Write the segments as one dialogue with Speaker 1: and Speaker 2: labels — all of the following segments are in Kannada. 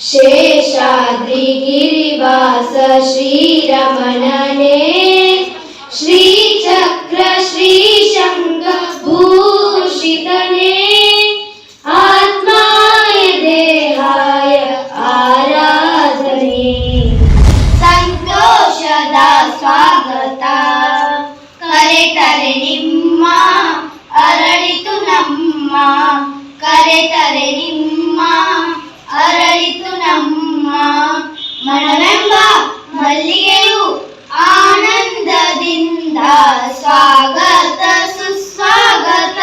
Speaker 1: शेषाद्रिगिरिवास श्रीरमणने श्रीचक्र श्रीशङ्खभूषितने आत्माय देहाय आराधने ಸಂತೋಷದ ಸ್ವಾಗತ ಕರೆತರೆ ನಿಮ್ಮ ಅರಳಿತು ನಮ್ಮ ಕರೆತರೆ ನಿಮ್ಮ ಅರಳಿತು ನಮ್ಮ ಮನವೆಂಬ ಮಲ್ಲಿಗೆಯು ಆನಂದದಿಂದ ಸ್ವಾಗತ ಸುಸ್ವಾಗತ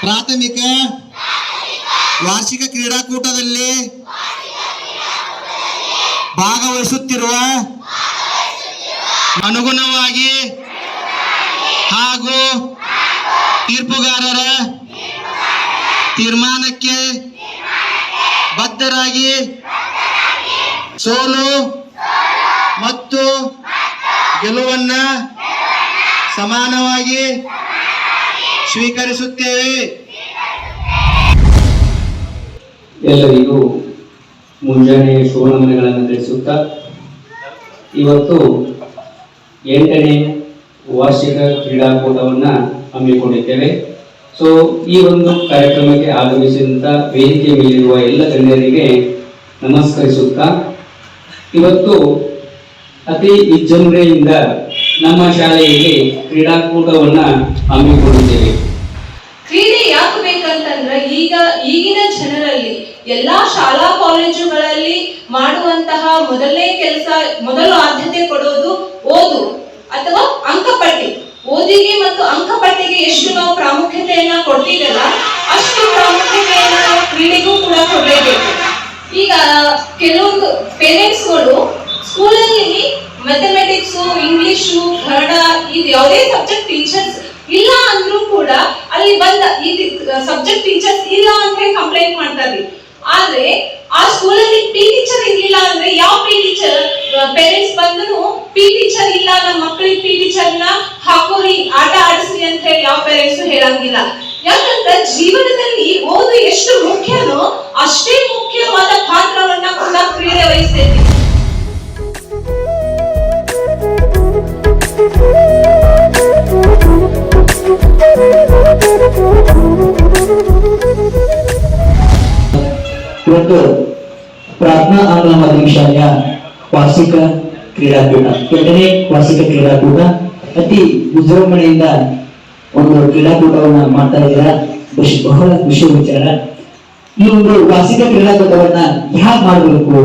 Speaker 2: ಪ್ರಾಥಮಿಕ ವಾರ್ಷಿಕ ಕ್ರೀಡಾಕೂಟದಲ್ಲಿ ಭಾಗವಹಿಸುತ್ತಿರುವ ಅನುಗುಣವಾಗಿ ಹಾಗೂ ತೀರ್ಪುಗಾರರ ತೀರ್ಮಾನಕ್ಕೆ ಬದ್ಧರಾಗಿ ಸೋಲು ಮತ್ತು ಗೆಲುವನ್ನ ಸಮಾನವಾಗಿ ಸ್ವೀಕರಿಸುತ್ತೇವೆ.
Speaker 3: ಎಲ್ಲರಿಗೂ ಮುಂಜಾನೆ ಶುಭನಮನಗಳನ್ನು ತಿಳಿಸುತ್ತಾ ಇವತ್ತು 8ನೇ ವಾರ್ಷಿಕ ಕ್ರೀಡಾಕೂಟವನ್ನು ಹಮ್ಮಿಕೊಂಡಿದ್ದೇವೆ. ಸೊ ಈ ಒಂದು ಕಾರ್ಯಕ್ರಮಕ್ಕೆ ಆಗಮಿಸಿದಂಥ ವೇದಿಕೆ ಮೇಲಿರುವ ಎಲ್ಲ ಗಣ್ಯರಿಗೆ ನಮಸ್ಕರಿಸುತ್ತಾ ಇವತ್ತು ಅತಿ ವಿಜೃಂಭಣೆಯಿಂದ ನಮ್ಮ ಶಾಲೆಯಲ್ಲಿ ಕ್ರೀಡಾಕೂಟವನ್ನು ಹಮ್ಮಿಕೊಂಡಿದ್ದೇವೆ.
Speaker 4: ಕ್ರೀಡೆ ಯಾಕೆ ಬೇಕಂತಂದ್ರೆ ಈಗಿನ ಜನರಲ್ಲಿ ಎಲ್ಲಾ ಶಾಲಾ ಕಾಲೇಜುಗಳಲ್ಲಿ ಮಾಡುವಂತಹ ಮೊದಲು ಆದ್ಯತೆ ಕೊಡೋದು ಓದು ಅಥವಾ ಅಂಕಪಟ್ಟಿ. ಓದಿಗೆ ಮತ್ತು ಅಂಕಪಟ್ಟಿಗೆ ಎಷ್ಟು ನಾವು ಪ್ರಾಮುಖ್ಯತೆಯನ್ನ ಕೊಡ್ತೀವಲ್ಲ ಅಷ್ಟು ಪ್ರಾಮುಖ್ಯತೆಯನ್ನ ನಾವು ಕ್ರೀಡೆಗೂ ಕೂಡ ಕೊಡಲೇಬೇಕು. ಈಗ ಕೆಲವೊಂದು ಪೇರೆಂಟ್ಸ್ಗಳು ಸ್ಕೂಲಲ್ಲಿ ಮ್ಯಾಥಮೆಟಿಕ್ಸ್, ಇಂಗ್ಲಿಷು, ಕನ್ನಡ ಇದು ಯಾವುದೇ ಸಬ್ಜೆಕ್ಟ್ ಟೀಚರ್ಸ್ ಇಲ್ಲ ಅಂದ್ರೂ ಕೂಡ ಅಲ್ಲಿ ಬಂದ ಈ ಸಬ್ಜೆಕ್ಟ್ ಟೀಚರ್ಸ್ ಇಲ್ಲ ಅಂತ ಹೇಳಿ ಕಂಪ್ಲೇಂಟ್ ಮಾಡ್ತಾರೆ. ಆದ್ರೆ ಆ ಸ್ಕೂಲಲ್ಲಿ ಪಿ ಟೀಚರ್ ಇರ್ಲಿಲ್ಲ ಅಂದ್ರೆ ಯಾವ ಪಿ ಟೀಚರ್ ಪೇರೆಂಟ್ಸ್ ಬಂದ್ರು ಪಿ ಟೀಚರ್ ಇಲ್ಲ ನಮ್ಮ ಮಕ್ಕಳಿಗೆ ಪಿ ಟೀಚರ್ ನ ಹಾಕೋರಿ ಆಟ ಆಡಿಸ್ರಿ ಅಂತ ಹೇಳಿ ಯಾವ ಪೇರೆಂಟ್ಸ್ ಹೇಳಂಗಿಲ್ಲ. ಯಾಕಂದ್ರೆ ಜೀವನದಲ್ಲಿ ಓದು ಎಷ್ಟು ಮುಖ್ಯನೋ ಅಷ್ಟೇ ಮುಖ್ಯವಾದ ಪಾತ್ರವನ್ನ ಕೂಡ ಕ್ರೀಡೆ ವಹಿಸ್ತೈತಿ.
Speaker 5: ಇವತ್ತು ಪ್ರಾರ್ಥನಾ ಆಂಗ್ಲ ಮಾಧ್ಯಮಿಕ ಶಾಲೆಯ ವಾರ್ಷಿಕ ಕ್ರೀಡಾಕೂಟ 8ನೇ ವಾರ್ಷಿಕ ಕ್ರೀಡಾಕೂಟ ಅತಿ ವಿಜೃಂಭಣೆಯಿಂದ ಒಂದು ಕ್ರೀಡಾಕೂಟವನ್ನ ಮಾಡ್ತಾ ಇದ್ದಾರೆ. ಬಹಳ ಖುಷಿ ವಿಚಾರ. ಈ ಒಂದು ವಾರ್ಷಿಕ ಕ್ರೀಡಾಕೂಟವನ್ನ ಯಾಕೆ ಮಾಡಬೇಕು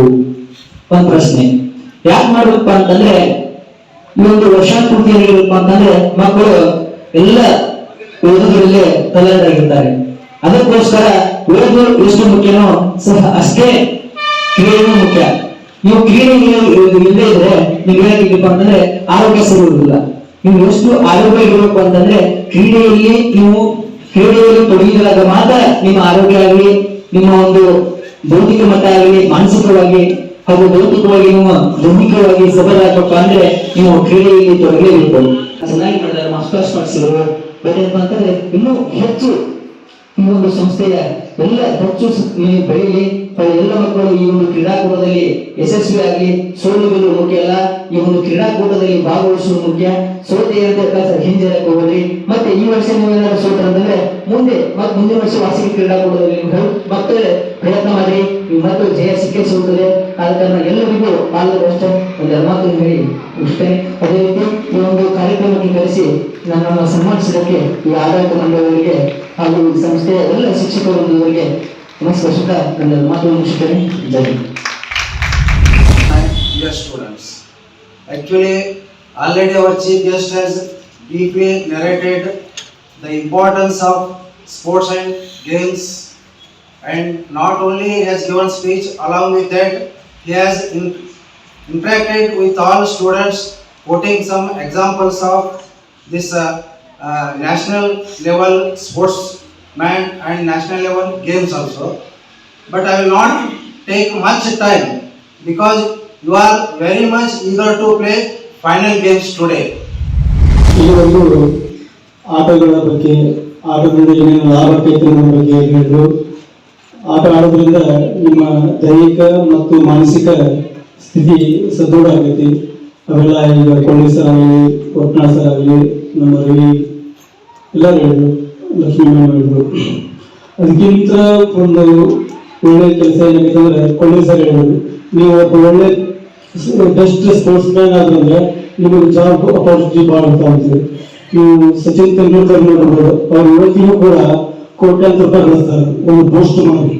Speaker 5: ಒಂದ್ ಪ್ರಶ್ನೆ. ಯಾಕೆ ಮಾಡ್ಬೇಕಪ್ಪ ಅಂತಂದ್ರೆ ಈ ಒಂದು ವರ್ಷ ಪೂರ್ತಿ ಏನಿರ್ಬೇಕು ಅಂತಂದ್ರೆ ಮಕ್ಕಳು ಎಲ್ಲ ಓದೋದ್ರಲ್ಲೇ ತಲ್ಲರಾಗಿರ್ತಾರೆ. ಅದಕ್ಕೋಸ್ಕರ ಓದು ಎಷ್ಟು ಮುಖ್ಯನೋ ಸಹ ಅಷ್ಟೇ ಕ್ರೀಡೆನೂ ಮುಖ್ಯ. ನೀವು ಕ್ರೀಡೆ ಇಲ್ಲದೆ ಇದ್ರೆ ನೀವು ಏನಾಗಿರ್ಬೇಕು ಅಂತಂದ್ರೆ ಆರೋಗ್ಯ ಸರಿ ಇರುವುದಿಲ್ಲ. ನೀವು ಎಷ್ಟು ಆರೋಗ್ಯ ಇರಬೇಕು ಅಂತಂದ್ರೆ ಕ್ರೀಡೆಯಲ್ಲಿ ತೊಡಗಿದಾಗ ಮಾತ್ರ ನಿಮ್ಮ ಆರೋಗ್ಯ ಆಗಲಿ, ನಿಮ್ಮ ಒಂದು ಭೌತಿಕ ಮಟ್ಟ ಆಗಲಿ, ಮಾನಸಿಕವಾಗಿ ಹಾಗೂ ಭೌತಿಕವಾಗಿ ನೀವು ದೈಹಿಕವಾಗಿ ಸಬಲ ಆಗ್ಬೇಕು ಅಂದ್ರೆ ನೀವು ಕ್ರೀಡೆಯಲ್ಲಿ ತೊಡಗಲೇಬೇಕು. ಚೆನ್ನಾಗಿ ಮಾಡಿದ್ದಾರೆ ಮಾಸ್ಟರ್ಸ್ ಮಾಡಿಸಿದ್ರು. ಏನಪ್ಪಾ ಅಂತಂದ್ರೆ ಇನ್ನೂ ಹೆಚ್ಚು ಈ ಒಂದು ಸಂಸ್ಥೆಯ ಎಲ್ಲ ಹೆಚ್ಚು ಬೆಳೆಯಲಿ. ಎಲ್ಲ ಮಕ್ಕಳು ಈ ಒಂದು ಕ್ರೀಡಾಕೂಟದಲ್ಲಿ ಯಶಸ್ವಿ ಆಗಲಿ. ಸೋಲು ಗೆಲ್ಲುವ ಮುಖ್ಯ ಅಲ್ಲ, ಈ ಒಂದು ಕ್ರೀಡಾಕೂಟದಲ್ಲಿ ಭಾಗವಹಿಸುವ ಮುಖ್ಯ. ಸೋತೆ ಅಂತ ಹಿಂಜರಕ್ಕೆ ಹೋಗ್ರಿ. ಮತ್ತೆ ಈ ವರ್ಷ ನೀವು ಏನಾದ್ರು ಸೋತರಂತಂದ್ರೆ ಮುಂದಿನ ವರ್ಷ ವಾರ್ಷಿಕ ಕ್ರೀಡಾಕೂಟದಲ್ಲಿ ನೀವು ಮತ್ತೆ ಪ್ರಯತ್ನ ಮಾಡಿ. ನೀವು ಮತ್ತೆ ಜಯ ಸಿಕ್ಕೇ ಸಿಗುತ್ತದೆ. ಆದ ಕಾರಣ ಎಲ್ಲರಿಗೂ ಆಲ್ದಷ್ಟು ಒಂದು ಮಾತು ಹೇಳಿ ಇಷ್ಟೇ. ಅದೇ ರೀತಿ ಈ ಒಂದು ಕಾರ್ಯಕ್ರಮಕ್ಕೆ ಕರೆಸಿ ನನ್ನನ್ನು ಸನ್ಮಾನಿಸಿದ್ದಕ್ಕೆ ಈ ಆಡಳಿತ ಮಂಡಳಿಯವರಿಗೆ ಹಾಗೂ ಈ ಸಂಸ್ಥೆಯ ಎಲ್ಲ ಶಿಕ್ಷಕ ವೃಂದದವರಿಗೆ ನಮಸ್ಕರಿಸುತ್ತಾ ನನ್ನ ಮಾತು ಮುಗಿಸುತ್ತೇನೆ. ಜೈ Hind.
Speaker 6: Dear students, actually already our chief guest has briefly narrated the importance of sports and games, and not only he has given speech, along with that he has interacted with all students, quoting some examples of this national level sportsman and national level games also. But I will not take much time because you are very much eager to play final games today.
Speaker 7: ಈ ಒಂದು ಆಟಗಳ ಬಗ್ಗೆ, ಆಟದಿಂದ ಏನೇನು ಲಾಭ ಆಗುತ್ತೆ ಅನ್ನೋ ಬಗ್ಗೆ ಹೇಳಿದ್ರು. ಆಟ ಆಡೋದ್ರಿಂದ ನಿಮ್ಮ ದೈಹಿಕ ಮತ್ತು ಮಾನಸಿಕ ಸ್ಥಿತಿ ಸದೃಢ ಆಗೈತಿ. ಅವೆಲ್ಲ ಈಗ ಕೊಳ್ಳಿ ಸರ್ ಆಗಲಿ, ಒಟ್ನಾಳ್ ಸರ್ ಆಗಲಿ, ನಮ್ಮ ರವಿ ಎಲ್ಲರೂ ಹೇಳಿದ್ರು, ಲಕ್ಷ್ಮೀ ಮೇಡಮ್ ಹೇಳಿದ್ರು. ಅದಕ್ಕಿಂತ ಒಂದು ಒಳ್ಳೆ ಕೆಲಸ ಏನಾಗೈತೆ ಅಂದ್ರೆ ಕೊಳ್ಳಿ ಸರ್ ಹೇಳಿದ್ರು, ನೀವು ಒಬ್ಬ ಒಳ್ಳೆ ಬೆಸ್ಟ್ ಸ್ಪೋರ್ಟ್ಸ್ ಮ್ಯಾನ್ ಆದ್ರಂದ್ರೆ ನಿಮಗೆ ಜಾಬ್ ಅಪಾರ್ಚುನಿಟಿ ಭಾಳ ಇರ್ತಾ ಅಂತೀವಿ. ನೀವು ಸಚಿನ್ ತೆಂಡೂಲ್ಕರ್ ನೋಡ್ಬೋದು, ಅವ್ರು ಇವತ್ತಿಗೂ ಕೂಡ ಕೋಟ್ಯಾಂತರ ರೂಪಾಯಿ ಗಳಿಸ್ತಾರೆ ಒಂದು ಪೋಸ್ಟ್ ಮಾಡಿ.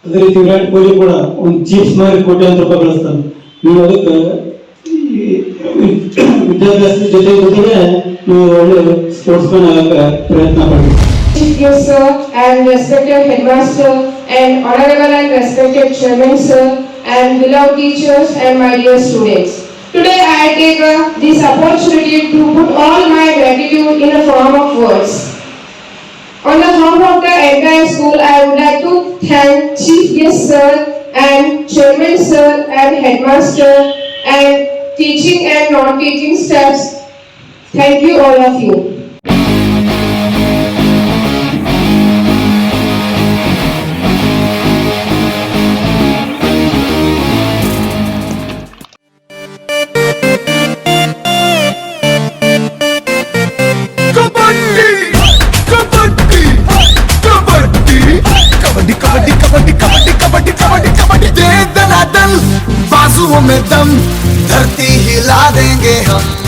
Speaker 7: ಅದೇ ರೀತಿ ವಿರಾಟ್ ಕೊಹ್ಲಿ ಕೂಡ ಒಂದು ಚೀಫ್ಸ್ ಮಾಡಿ ಕೋಟ್ಯಾಂತರ ರೂಪಾಯಿ ಗಳಿಸ್ತಾರೆ. ನೀವು ಅದಕ್ಕೆ ವಿದ್ಯಾಭ್ಯಾಸದ ಜೊತೆಗೆ ನೀವು ಒಳ್ಳೆ ಸ್ಪೋರ್ಟ್ಸ್ ಮ್ಯಾನ್ ಆಗಕ್ಕೆ ಪ್ರಯತ್ನ ಮಾಡಿ.
Speaker 8: Chief guest sir and respected headmaster and honorable and respected chairman sir and beloved teachers and my dear students. Today I take this opportunity to put all my gratitude in a form of words. On the behalf of the entire school, I would like to thank Chief Guest Sir and Chairman Sir and Headmaster and teaching and non-teaching staffs. Thank you all of you.
Speaker 9: बाजुओं में दम, धरती हिला देंगे हम।